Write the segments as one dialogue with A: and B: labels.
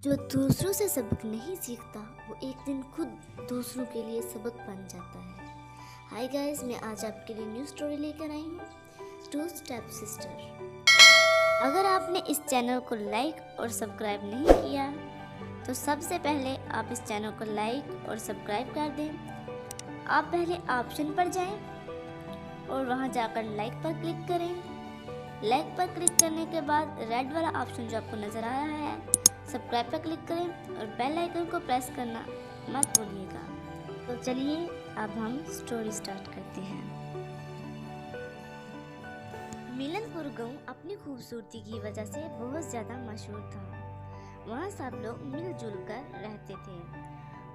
A: जो दूसरों से सबक नहीं सीखता वो एक दिन खुद दूसरों के लिए सबक बन जाता है। हाय गाइस, मैं आज आपके लिए न्यू स्टोरी लेकर आई हूँ, टू स्टेप सिस्टर। अगर आपने इस चैनल को लाइक और सब्सक्राइब नहीं किया तो सबसे पहले आप इस चैनल को लाइक और सब्सक्राइब कर दें। आप पहले ऑप्शन पर जाएं और वहां जाकर लाइक पर क्लिक करें। लाइक पर क्लिक करने के बाद रेड वाला ऑप्शन जो आपको नज़र आ रहा है, सब्सक्राइब पर क्लिक करें और बेल आइकन को प्रेस करना मत भूलिएगा। तो चलिए अब हम स्टोरी स्टार्ट करते हैं। मिलनपुर गांव अपनी खूबसूरती की वजह से बहुत ज़्यादा मशहूर था। वहाँ सब लोग मिलजुल कर रहते थे।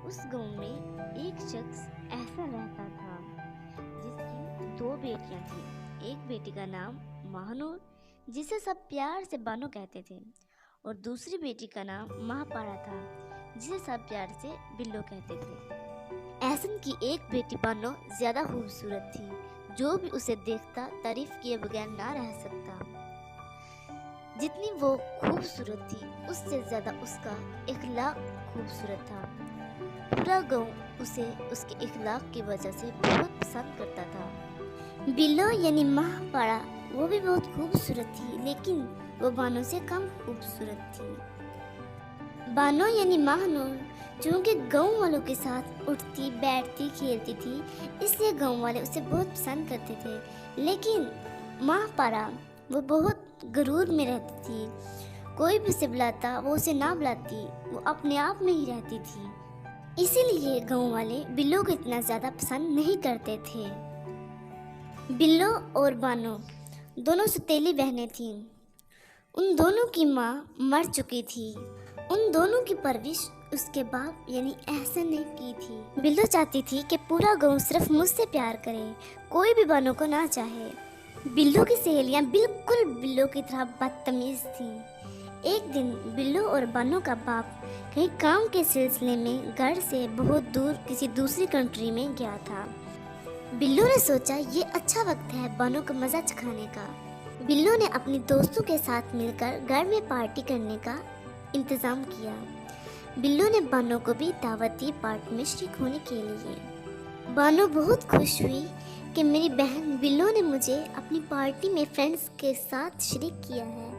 A: उस गांव में एक शख्स ऐसा रहता था जिसकी दो बेटियां थीं। एक बेटी का नाम महानूर, जिसे सब प्यार से बानो कहते थे, और दूसरी बेटी का नाम महापारा था, जिसे सब प्यार से बिल्लो कहते थे। ऐसन की एक बेटी बानो ज्यादा खूबसूरत थी। जो भी उसे देखता तारीफ किए बगैर ना रह सकता। जितनी वो खूबसूरत थी उससे ज्यादा उसका इखलाक खूबसूरत था। पूरा गांव उसे उसके इखलाक की वजह से बहुत पसंद करता था। बिल्लो यानी महापारा वो भी बहुत खूबसूरत थी, लेकिन वो बानो से कम खूबसूरत थी। बानो यानी महानूर चूंकि गांव वालों के साथ उठती बैठती खेलती थी, इसलिए गांव वाले उसे बहुत पसंद करते थे। लेकिन महापारा वो बहुत गरूर में रहती थी। कोई भी उसे बुलाता वो उसे ना बुलाती, वो अपने आप में ही रहती थी। इसीलिए गांव वाले बिल्लो को इतना ज्यादा पसंद नहीं करते थे। बिल्लो और बानो दोनों सौतेली बहनें थीं। उन दोनों की माँ मर चुकी थी। उन दोनों की परवरिश उसके बाप यानी एहसन ने की थी। बिल्लो चाहती थी कि पूरा गांव सिर्फ मुझसे प्यार करे, कोई भी बानो को ना चाहे। बिल्लो की सहेलियां बिल्कुल बिल्लो की तरह बदतमीज थीं। एक दिन बिल्लो और बानो का बाप कहीं काम के सिलसिले में घर से बहुत दूर किसी दूसरी कंट्री में गया था। बिल्लो ने सोचा ये अच्छा वक्त है बानो को मजा चखाने का। बिल्लो ने अपनी दोस्तों के साथ मिलकर घर में पार्टी करने का इंतजाम किया। बिल्लो ने बानो को भी दावत दी पार्टी में शरीक होने के लिए। बानो बहुत खुश हुई कि मेरी बहन बिल्लो ने मुझे अपनी पार्टी में फ्रेंड्स के साथ शरीक किया है।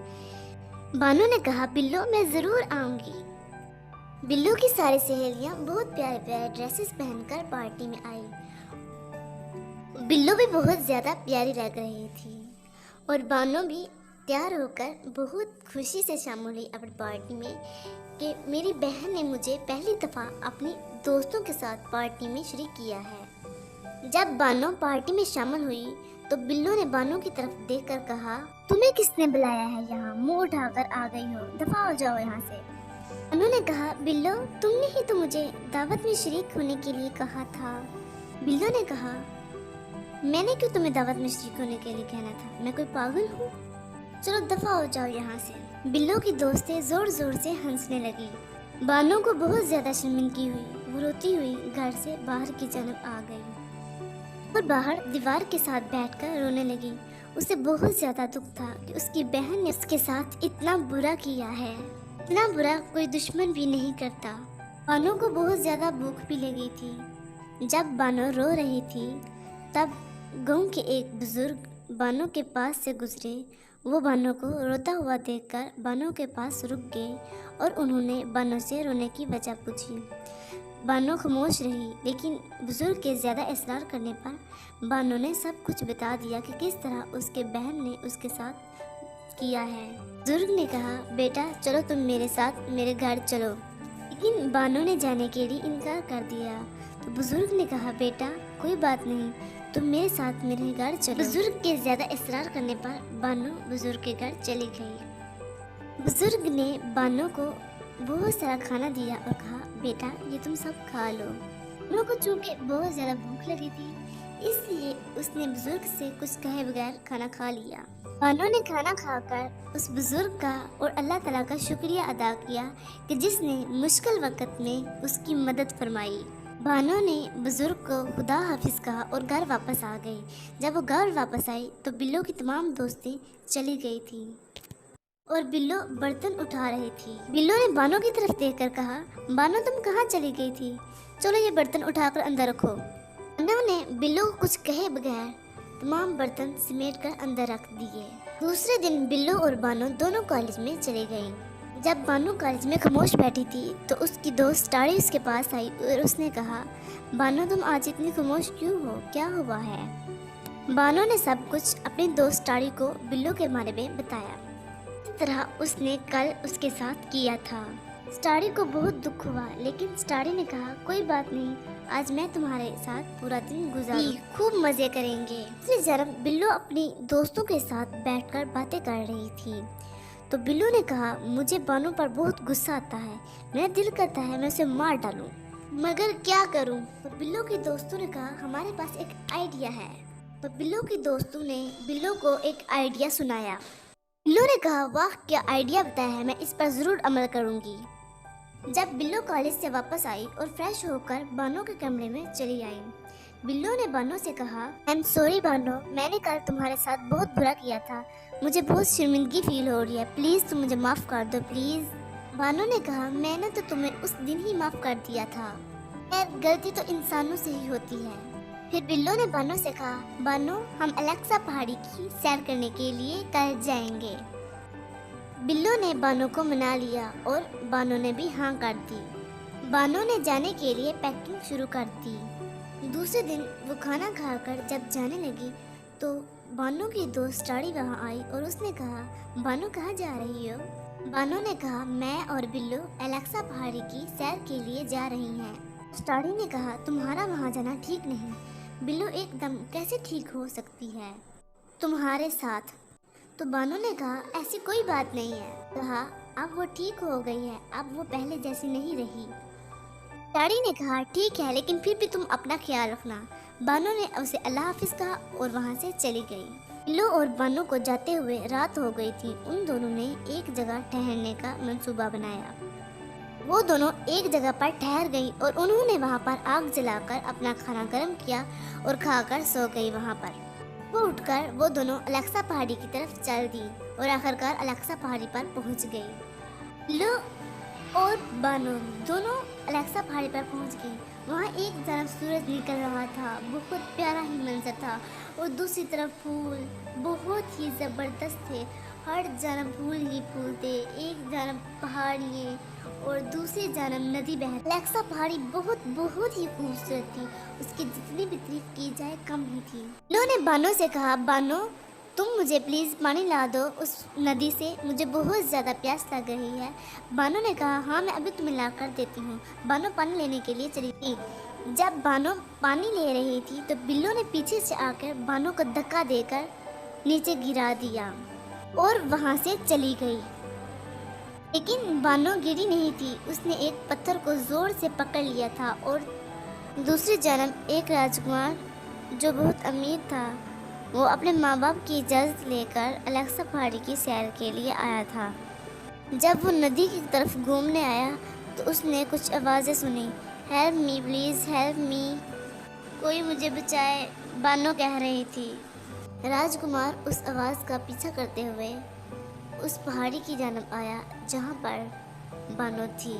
A: बानो ने कहा, बिल्लो मैं ज़रूर आऊँगी। बिल्लो की सारी सहेलियाँ बहुत प्यारे प्यारे ड्रेसेस पहनकर पार्टी में आई। बिल्लो भी बहुत ज़्यादा प्यारी लग रही थी और बानो भी तैयार होकर बहुत खुशी से शामिल हुई अपनी पार्टी में कि मेरी बहन ने मुझे पहली दफ़ा अपनी दोस्तों के साथ पार्टी में शरीक किया है। जब बानो पार्टी में शामिल हुई तो बिल्लो ने बानो की तरफ देखकर कहा, तुम्हें किसने बुलाया है यहाँ? मुंह उठाकर आ गई हो, दफ़ा हो जाओ यहाँ से। बानो ने कहा, बिल्लो तुमने ही तो मुझे दावत में शरीक होने के लिए कहा था। बिल्लो ने कहा, मैंने क्यों तुम्हें दावत में शरीक होने के लिए कहना था? मैं कोई पागल हूँ? चलो दफा हो जाओ यहाँ से। बिल्लो की दोस्तें जोर जोर से हंसने लगी। बानो को बहुत ज्यादा शर्मिंदगी हुई। वो रोती हुई घर से बाहर की जानब आ गई और बाहर दीवार के साथ बैठकर रोने लगी। उसे बहुत ज्यादा दुख था कि उसकी बहन ने उसके साथ इतना बुरा किया है। इतना बुरा कोई दुश्मन भी नहीं करता। बानो को बहुत ज्यादा भूख भी लगी थी। जब बानो रो रही थी तब गांव के एक बुजुर्ग बानो के पास से गुजरे। वो बानो को रोता हुआ देखकर बानो के पास रुक गए और उन्होंने बानो से रोने की वजह पूछी। बानो खामोश रही, लेकिन बुजुर्ग के ज़्यादा इसरार करने पर बानो ने सब कुछ बता दिया कि किस तरह उसके बहन ने उसके साथ किया है। बुजुर्ग ने कहा, बेटा चलो तुम मेरे साथ मेरे घर चलो। लेकिन बानो ने जाने के लिए इनकार कर दिया। तो बुजुर्ग ने कहा, बेटा कोई बात नहीं, तुम मेरे साथ मेरे घर चलो। बुजुर्ग के ज्यादा इसरार करने पर बानो बुजुर्ग के घर चली गई। बुजुर्ग ने बानो को बहुत सारा खाना दिया और कहा, बेटा ये तुम सब खा लो। बानो को चूंकि बहुत ज्यादा भूख लगी थी, इसलिए उसने बुजुर्ग से कुछ कहे बगैर खाना खा लिया। बानो ने खाना खाकर उस बुजुर्ग का और अल्लाह ताला का शुक्रिया अदा किया कि जिसने मुश्किल वक्त में उसकी मदद फरमाई। बानो ने बुजुर्ग को खुदा हाफिज कहा और घर वापस आ गई। जब वो घर वापस आई तो बिल्लो की तमाम दोस्तें चली गई थी। और बिल्लो बर्तन उठा रही थी। बिल्लो ने बानो की तरफ देखकर कहा, बानो तुम कहाँ चली गई थी? चलो ये बर्तन उठाकर अंदर रखो। बानो ने बिल्लो को कुछ कहे बगैर तमाम बर्तन समेट कर अंदर रख दिए। दूसरे दिन बिल्लो और बानो दोनों कॉलेज में चली गईं। जब बानो कॉलेज में खामोश बैठी थी तो उसकी दोस्त टाड़ी उसके पास आई और उसने कहा, बानो तुम आज इतनी खामोश क्यों हो, क्या हुआ है? बानो ने सब कुछ अपनी दोस्त टाड़ी को बिल्लो के बारे में बताया। इस तरह उसने कल उसके साथ किया था। स्टारी को बहुत दुख हुआ, लेकिन स्टारी ने कहा, कोई बात नहीं, आज मैं तुम्हारे साथ पूरा दिन गुजारूंगी, खूब मजे करेंगे। इसलिए जब बिल्लो अपनी दोस्तों के साथ बैठकर बातें कर रही थी तो बिल्लो ने कहा, मुझे बानो पर बहुत गुस्सा आता है, मेरा दिल करता है मैं उसे मार डालूं, मगर क्या करूं? तो बिल्लो के दोस्तों ने कहा, हमारे पास एक आइडिया है। तो बिल्लो के दोस्तों ने बिल्लो को एक आइडिया सुनाया। बिल्लो ने कहा, वाह क्या आइडिया बताया है, मैं इस पर जरूर अमल करूंगी। जब बिल्लो कॉलेज से वापस आई और फ्रेश होकर बानो के कमरे में चली आई, बिल्लो ने बानो से कहा, आई एम सॉरी बानो, मैंने कल तुम्हारे साथ बहुत बुरा किया था, मुझे बहुत शर्मिंदगी फील हो रही है, प्लीज़ तुम मुझे माफ़ कर दो प्लीज़। बानो ने कहा, मैंने तो तुम्हें उस दिन ही माफ़ कर दिया था, खैर गलती तो इंसानों से ही होती है। फिर बिल्लो ने बानो से कहा, बानो हम अलेक्सा पहाड़ी की सैर करने के लिए कल जाएंगे। बिल्लो ने बानो को मना लिया और बानो ने भी हाँ कर दी। बानो ने जाने के लिए पैकिंग शुरू कर दी। दूसरे दिन वो खाना खाकर जब जाने लगी तो बानो की दोस्त टाड़ी वहाँ आई और उसने कहा, बानो कहाँ जा रही हो? बानो ने कहा, मैं और बिल्लो अलेक्सा पहाड़ी की सैर के लिए जा रही हैं। स्टाड़ी ने कहा, तुम्हारा वहाँ जाना ठीक नहीं। बिल्लो एकदम कैसे ठीक हो सकती है तुम्हारे साथ? तो बानो ने कहा, ऐसी कोई बात नहीं है। कहा, अब वो ठीक हो गई है, अब वो पहले जैसी नहीं रही। टाड़ी ने कहा, ठीक है, लेकिन फिर भी तुम अपना ख्याल रखना। बानो ने उसे अल्लाह हाफिज कहा और वहाँ से चली गई। बिल्लो और बानो को जाते हुए रात हो गई थी। उन दोनों ने एक जगह ठहरने का मंसूबा बनाया। वो दोनों एक जगह पर ठहर गई और उन्होंने वहाँ पर आग जलाकर अपना खाना गर्म किया और खाकर सो गई। वहाँ पर वो उठकर वो दोनों अलेक्सा पहाड़ी की तरफ चल दी और आखिरकार अलेक्सा पहाड़ी पर पहुँच गई। बिल्लो और बानो दोनों अलेक्सा पहाड़ी पर पहुंच गई। वहाँ एक तरफ सूरज निकल रहा था, बहुत प्यारा ही मंजर था, और दूसरी तरफ फूल बहुत ही ज़बरदस्त थे। हर जानब फूल ही फूल थे, एक जानब पहाड़ियाँ और दूसरी जानब नदी बह। अलेक्सा पहाड़ी बहुत बहुत ही खूबसूरत थी, उसकी जितनी भी तारीफ की जाए कम ही थी। उन्होंने बानो से कहा, बानो तुम मुझे प्लीज़ पानी ला दो उस नदी से, मुझे बहुत ज़्यादा प्यास लग रही है। बानो ने कहा, हाँ मैं अभी तुम्हें ला कर देती हूँ। बानो पानी लेने के लिए चली गई। जब बानो पानी ले रही थी तो बिल्लो ने पीछे से आकर बानो को धक्का देकर नीचे गिरा दिया और वहाँ से चली गई। लेकिन बानो गिरी नहीं थी, उसने एक पत्थर को ज़ोर से पकड़ लिया था और दूसरी जानब एक राजकुमार जो बहुत अमीर था, वो अपने माँ बाप की इजाज़त लेकर अलेक्सा पहाड़ी की सैर के लिए आया था। जब वो नदी की तरफ घूमने आया तो उसने कुछ आवाज़ें सुनी, help me please help me, कोई मुझे बचाए, बानो कह रही थी। राजकुमार उस आवाज़ का पीछा करते हुए उस पहाड़ी की जानब आया जहाँ पर बानो थी।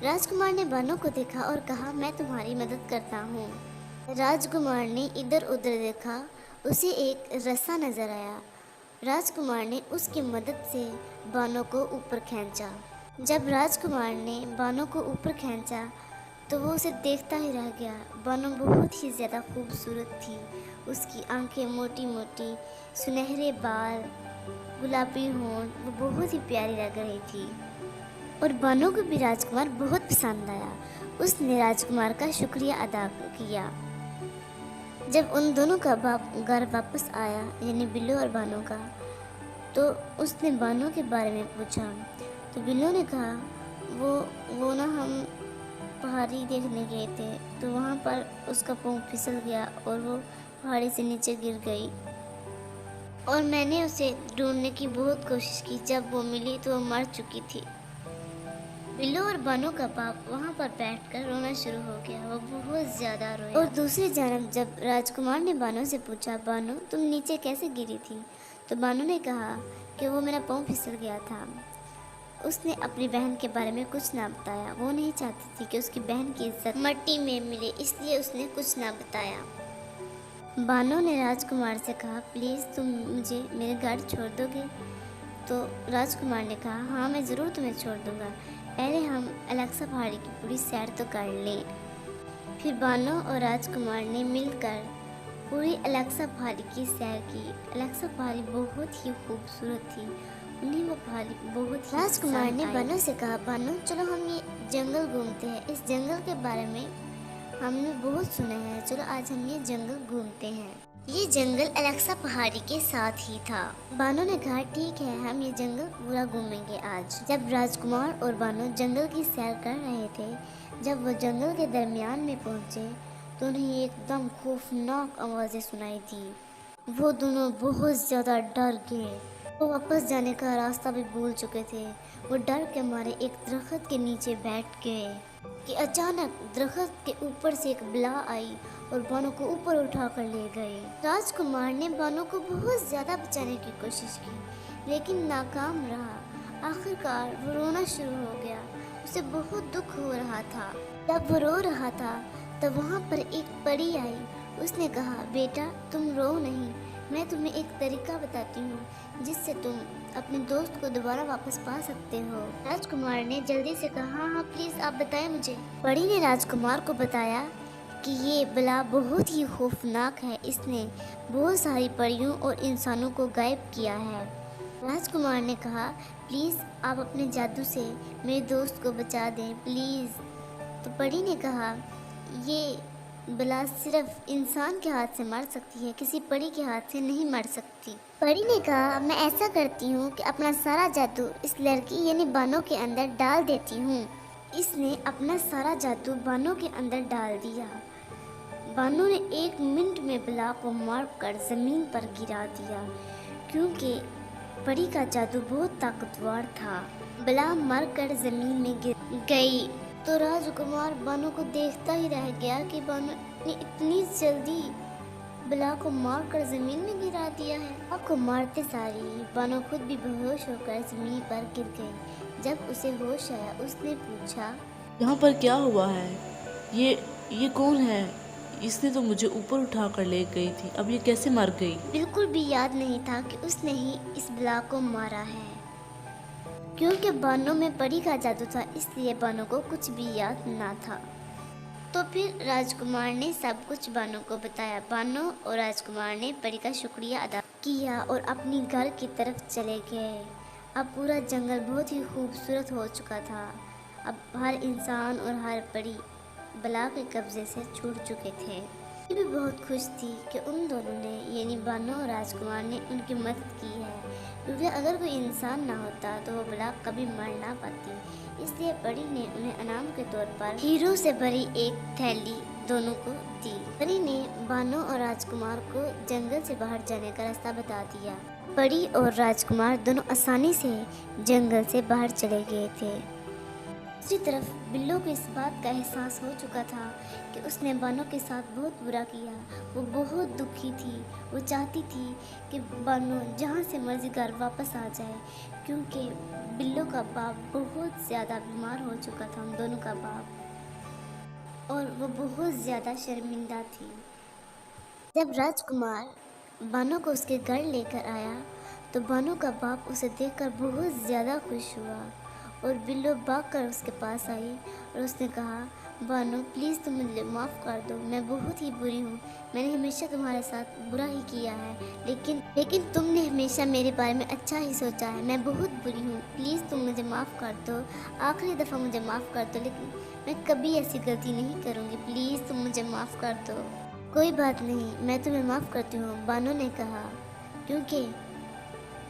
A: राजकुमार ने बानो को देखा और कहा, मैं तुम्हारी मदद करता हूँ। राजकुमार ने इधर उधर देखा, उसे एक रस्सा नज़र आया। राजकुमार ने उसकी मदद से बानो को ऊपर खींचा। जब राजकुमार ने बानो को ऊपर खींचा तो वो उसे देखता ही रह गया। बानो बहुत ही ज़्यादा खूबसूरत थी, उसकी आंखें मोटी मोटी, सुनहरे बाल, गुलाबी होंठ, वो बहुत ही प्यारी लग रही थी और बानो को भी राजकुमार बहुत पसंद आया। उसने राजकुमार का शुक्रिया अदा किया। जब उन दोनों का बाप घर वापस आया, यानी बिल्लो और बानो का, तो उसने बानो के बारे में पूछा। तो बिल्लो ने कहा, वो ना हम पहाड़ी देखने गए थे, तो वहाँ पर उसका पाँव फिसल गया और वो पहाड़ी से नीचे गिर गई और मैंने उसे ढूंढने की बहुत कोशिश की। जब वो मिली तो वो मर चुकी थी। बिल्लो और बानो का बाप वहाँ पर बैठकर रोना शुरू हो गया। वो बहुत ज़्यादा रोया। और दूसरी जानब जब राजकुमार ने बानो से पूछा, बानो तुम नीचे कैसे गिरी थी? तो बानो ने कहा, कि वो मेरा पाँव फिसल गया था। उसने अपनी बहन के बारे में कुछ ना बताया। वो नहीं चाहती थी कि उसकी बहन की इज्जत मट्टी में मिले, इसलिए उसने कुछ ना बताया। बानो ने राजकुमार से कहा, प्लीज़ तुम मुझे मेरे घर छोड़ दोगे? तो राजकुमार ने कहा, हाँ मैं ज़रूर तुम्हें छोड़ दूँगा, पहले हम अलेक्सा पहाड़ी की पूरी सैर तो कर लें। फिर बानो और राजकुमार ने मिलकर पूरी अलेक्सा पहाड़ी की सैर की। अलेक्सा पहाड़ी बहुत ही खूबसूरत थी। उन्हें वो पहाड़ी बहुत ही राजकुमार ने बानो से कहा, बानो चलो हम ये जंगल घूमते हैं। इस जंगल के बारे में हमने बहुत सुना है, चलो आज हम ये जंगल घूमते हैं। ये जंगल अलेक्सा पहाड़ी के साथ ही था। बानो ने कहा, ठीक है हम ये जंगल पूरा घूमेंगे आज। जब राजकुमार और बानो जंगल की सैर कर रहे थे, जब वो जंगल के दरमियान में पहुंचे तो उन्हें एकदम खौफनाक आवाज़ें सुनाई दी। वो दोनों बहुत ज़्यादा डर गए। वो वापस जाने का रास्ता भी भूल चुके थे। वो डर के मारे एक दरख्त के नीचे बैठ गए कि अचानक दरख्त के ऊपर से एक बला आई और बानो को ऊपर उठा कर ले गए। राजकुमार ने बानो को बहुत ज़्यादा बचाने की कोशिश की, लेकिन नाकाम रहा। आखिरकार वो रोना शुरू हो गया। उसे बहुत दुख हो रहा था। जब वो रो रहा था तब वहाँ पर एक परी आई। उसने कहा, बेटा तुम रो नहीं, मैं तुम्हें एक तरीका बताती हूँ जिससे तुम अपने दोस्त को दोबारा वापस पा सकते हो। राजकुमार ने जल्दी से कहा, हाँ हाँ प्लीज़ आप बताएं मुझे। परी ने राजकुमार को बताया कि ये बला बहुत ही खौफनाक है, इसने बहुत सारी परियों और इंसानों को गायब किया है। राजकुमार ने कहा, प्लीज़ आप अपने जादू से मेरे दोस्त को बचा दें प्लीज़। तो परी ने कहा, ये बला सिर्फ इंसान के हाथ से मर सकती है, किसी परी के हाथ से नहीं मर सकती। परी ने कहा, मैं ऐसा करती हूँ कि अपना सारा जादू इस लड़की यानी बानो के अंदर डाल देती हूँ। इसने अपना सारा जादू बानो के अंदर डाल दिया। बानो ने 1 मिनट में बला को मार कर ज़मीन पर गिरा दिया, क्योंकि परी का जादू बहुत ताकतवर था। बला मर कर ज़मीन में गिर गई तो राजकुमार बानो को देखता ही रह गया कि बानो ने इतनी जल्दी बला को मार कर ज़मीन में गिरा दिया है। आपको मारते सारी बानो खुद भी बेहोश होकर ज़मीन पर गिर गई। जब उसे होश आया उसने पूछा,
B: यहाँ पर क्या हुआ है? ये कौन है? इसने तो मुझे ऊपर उठा कर ले गई थी, अब ये कैसे मर गई?
A: बिल्कुल भी याद नहीं था कि उसने ही इस बला को मारा है। क्योंकि बानो में परी का जादू था, इसलिए बानो को कुछ भी याद ना था। तो फिर राजकुमार ने सब कुछ बानो को बताया। बानो और राजकुमार ने परी का शुक्रिया अदा किया और अपनी घर की तरफ चले गए। अब पूरा जंगल बहुत ही खूबसूरत हो चुका था। अब हर इंसान और हर परी बला के कब्जे से छूट चुके थे। ये भी बहुत खुश थी कि उन दोनों ने यानी बानो और राजकुमार ने उनकी मदद की है, क्योंकि अगर कोई इंसान ना होता तो वो बला कभी मर ना पाती। इसलिए परी ने उन्हें इनाम के तौर पर हीरो से भरी एक थैली दोनों को दी। परी ने बानो और राजकुमार को जंगल से बाहर जाने का रास्ता बता दिया। परी और राजकुमार दोनों आसानी से जंगल से बाहर चले गए थे। दूसरी तरफ बिल्लो को इस बात का एहसास हो चुका था कि उसने बानो के साथ बहुत बुरा किया। वो बहुत दुखी थी। वो चाहती थी कि बानो जहाँ से मर्जी घर वापस आ जाए, क्योंकि बिल्लो का बाप बहुत ज़्यादा बीमार हो चुका था, हम दोनों का बाप, और वो बहुत ज़्यादा शर्मिंदा थी। जब राजकुमार बानो को उसके घर लेकर आया तो बानो का बाप उसे देखकर बहुत ज़्यादा खुश हुआ और बिल्लो भागकर उसके पास आई और उसने कहा, बानो प्लीज़ तुम मुझे माफ़ कर दो, मैं बहुत ही बुरी हूँ, मैंने हमेशा तुम्हारे साथ बुरा ही किया है, लेकिन तुमने हमेशा मेरे बारे में अच्छा ही सोचा है, मैं बहुत बुरी हूँ, प्लीज़ तुम मुझे माफ़ कर दो, आखिरी दफ़ा मुझे माफ़ कर दो, लेकिन मैं कभी ऐसी गलती नहीं करूँगी, प्लीज़ तुम मुझे माफ़ कर दो। कोई बात नहीं, मैं तुम्हें माफ़ करती हूँ, बानो ने कहा, क्योंकि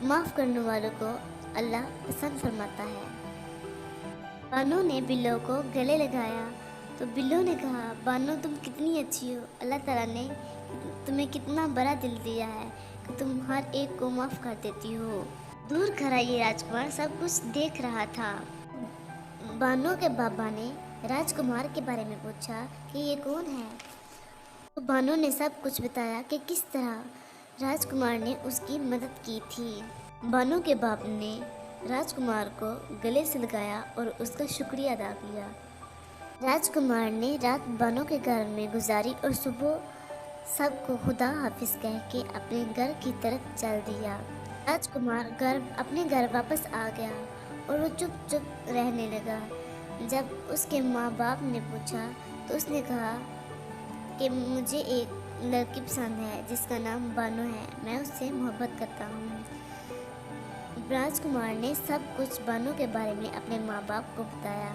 A: माफ़ करने वालों को अल्लाह पसंद फरमाता है। बानो ने बिल्लो को गले लगाया तो बिल्लो ने कहा, बानो तुम कितनी अच्छी हो, अल्लाह ताला ने तुम्हें कितना बड़ा दिल दिया है कि तुम हर एक को माफ़ कर देती हो। दूर खड़ा ये राजकुमार सब कुछ देख रहा था। बानो के बाबा ने राजकुमार के बारे में पूछा कि ये कौन है। तो बानो ने सब कुछ बताया कि किस तरह राजकुमार ने उसकी मदद की थी। बानो के बाप ने राजकुमार को गले से लगाया और उसका शुक्रिया अदा किया। राजकुमार ने रात बानो के घर में गुजारी और सुबह सबको खुदा हाफिज कह के अपने घर की तरफ चल दिया। राजकुमार अपने घर वापस आ गया और वो चुप चुप रहने लगा। जब उसके माँ बाप ने पूछा तो उसने कहा कि मुझे एक लड़की पसंद है जिसका नाम बानो है, मैं उससे मोहब्बत करता हूँ। राजकुमार ने सब कुछ बानो के बारे में अपने माँ बाप को बताया।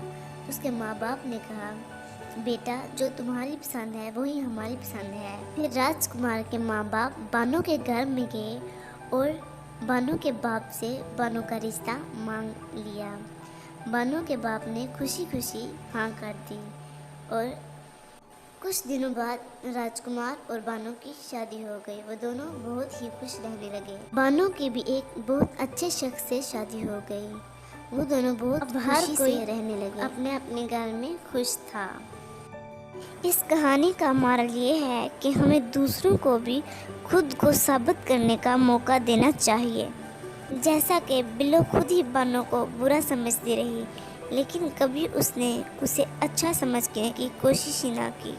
A: उसके माँ बाप ने कहा, बेटा जो तुम्हारी पसंद है वही हमारी पसंद है। फिर राजकुमार के माँ बाप बानो के घर में गए और बानो के बाप से बानो का रिश्ता मांग लिया। बानो के बाप ने खुशी खुशी हाँ कर दी और कुछ दिनों बाद राजकुमार और बानो की शादी हो गई। वो दोनों बहुत ही खुश रहने लगे। बानो की भी एक बहुत अच्छे शख्स से शादी हो गई। वो दोनों बहुत हर कोई रहने लगे, अपने अपने घर में खुश था। इस कहानी का मॉरल ये है कि हमें दूसरों को भी खुद को साबित करने का मौका देना चाहिए। जैसा कि बिल्लो खुद ही बानो को बुरा समझती रही, लेकिन कभी उसने उसे अच्छा समझने की कोशिश ही ना की।